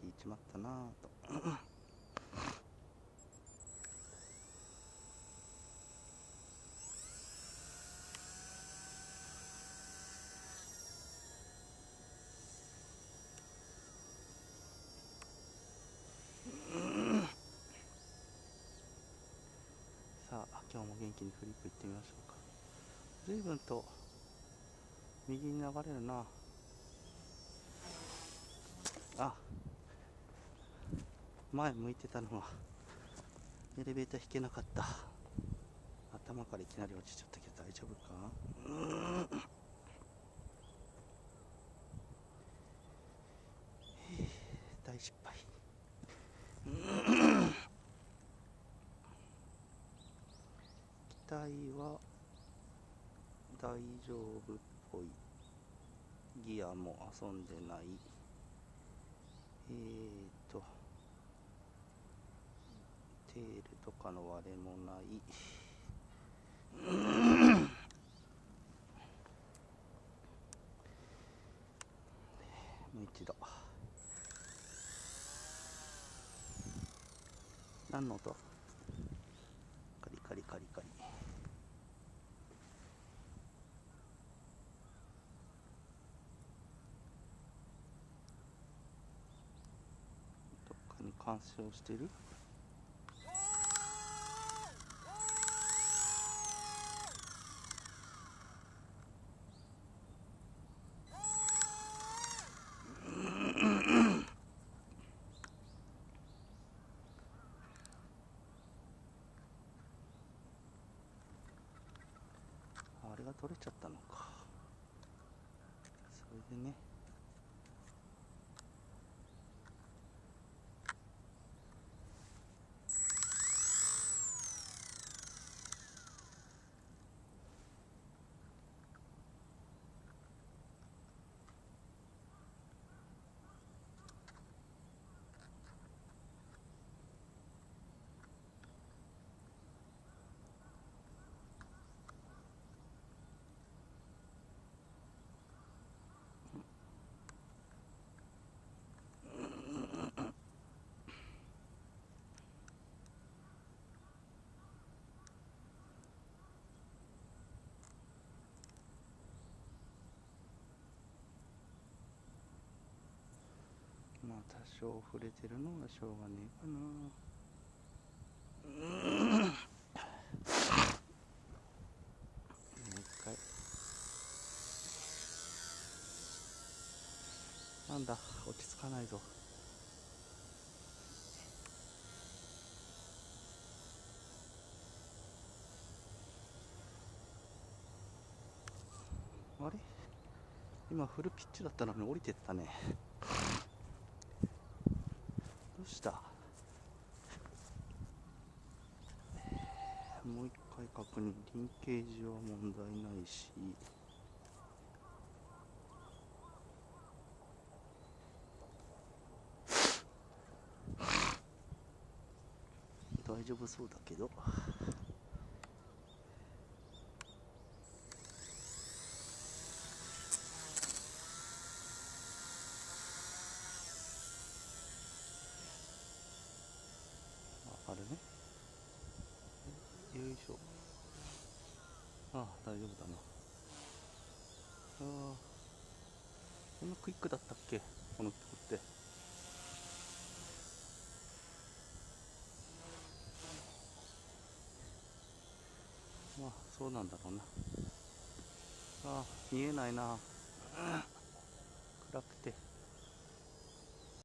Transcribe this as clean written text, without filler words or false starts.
引いちまったなぁと。さあ今日も元気にフリップいってみましょうか。随分と右に流れるなあ。前向いてたのがエレベーター引けなかった。頭からいきなり落ちちゃったけど大丈夫か。大失敗。機体は大丈夫っぽい。ギアも遊んでない。テールとかの割れもない。もう一度。何の音？カリカリカリカリ。どっかに干渉してる？あれが取れちゃったのか。それでね。まあ多少触れてるのはしょうがねえかな。もう一回。なんだ、落ち着かないぞ。あれ？今フルピッチだったのに降りてったね。どうした？もう一回確認。リンケージは問題ないし、大丈夫そうだけど。あれね。よいしょ。ああ、大丈夫だな。ああ、こんなクイックだったっけ、この曲って。まあそうなんだろうな。ああ、見えないな。暗くて。